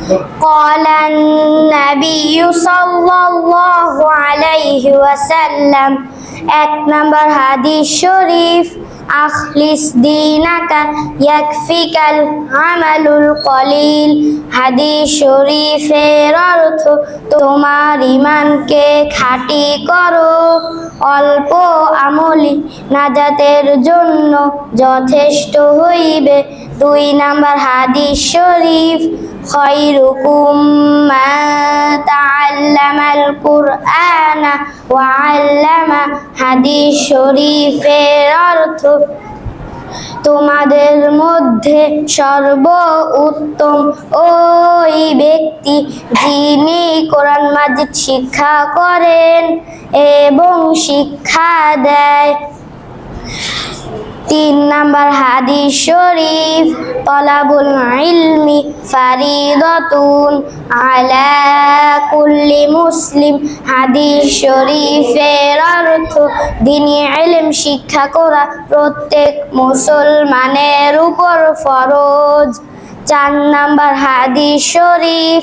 قال النبي صلى الله عليه وسلم এক নম্বর হাদিস শরীফ আখলিস দীনাকা ইয়াকফিকাল আমালুল কলিল। হাদিস শরীফের অর্থ তোমার ঈমানকে খাঁটি করো, অল্প আমলি নাজাতের জন্য যথেষ্ট হইবে। 2 নম্বর হাদিস শরীফ খায়রুকুম মান তাআল্লামাল কুরআনা ওয়া আল্লামা। হাদিস শরীফের অর্থ তোমাদের মধ্যে সর্বোত্তম ওই ব্যক্তি যিনি কোরআন মাজিদ শিক্ষা করেন এবং শিক্ষা দেয়। 3 নম্বর হাদিস শরীফ তলাবুল ইলমি ফারিদাতুন আলা কুল্লি মুসলিম। হাদিস শরীফের অর্থ দ্বীনি ইলম শিক্ষা করা প্রত্যেক মুসলমানের উপর ফরজ। 4 নম্বর হাদিস শরীফ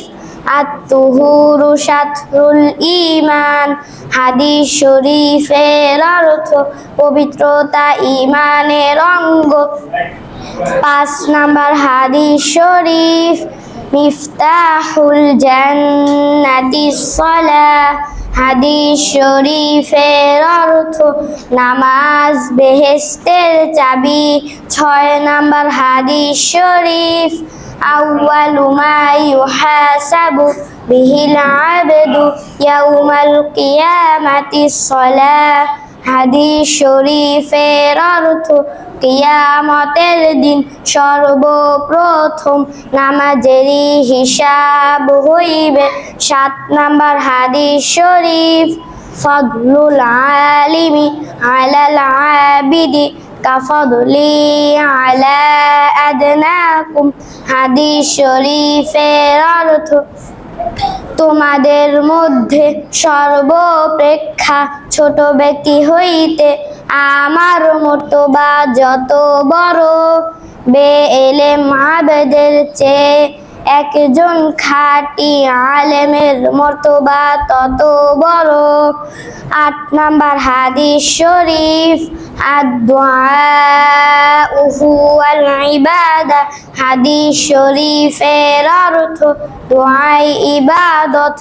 আত-তুহুরু শাতরুল ঈমান। হাদিস শরীফের অর্থ পবিত্রতা ঈমানের অঙ্গ। 5 নম্বর হাদিস শরীফ মিফতাহুল জান্নাতিস সালাহ। হাদিস শরীফের অর্থ নামাজ বেহেশতের চাবি। 6 নম্বর হাদিস শরীফ আউয়ালু মা ইউহাসাবু বিহিল আবদু ইয়াউমাল কিয়ামাতিস সালাহ। হাদিস শরীফের অর্থ কিয়ামতের দিন সর্বপ্রথম নামাজেরই হিসাব হইবে। 7 নম্বর হাদিস শরীফ ফাদলুল আলিমি আলাল আবিদি কাফাদলি আলা আদনাকুম। হাদিস শরীফের অর্থ তোমাদের মধ্যে সর্বাপেক্ষা ছোট ব্যক্তি হইতে আমার মর্তবা যত বড়, বেএলেম আবেদের চেয়ে একজন খাঁটি আলেমের মর্তবা তত বড়। 8 নম্বর হাদিস শরীফ আদ-দুআউ ওয়াল ইবাদা। হাদিস শরীফের অর্থ দোয়াই ইবাদত।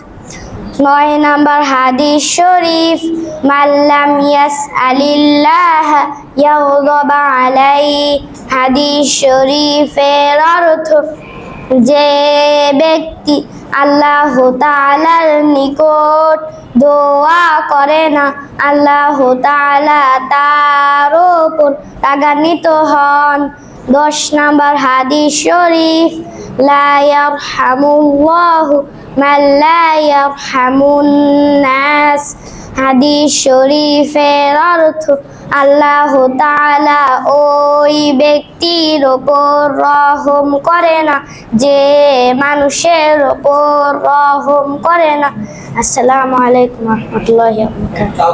9 নম্বর হাদিস শরীফ মাল্লাম ইয়াসআলিল্লাহ ইয়াগদাব আলাইহি। হাদিস শরীফের অর্থ যে ব্যক্তি আল্লাহ তাআলার নিকট দোয়া করে না, আল্লাহ তাআলা তার উপর রাগান্বিত হন। 10 নম্বর হাদিস শরীফ লা ইয়ারহামুল্লাহু মান লা ইয়ারহামুন নাস। হাদিস শরীফের অর্থ আল্লাহ তাআলা ওই ব্যক্তির ওপর রহম করে না যে মানুষের ওপর রহম করে না। আসসালামু আলাইকুম ওয়া রাহমাতুল্লাহি ওয়া বারাকাতুহু।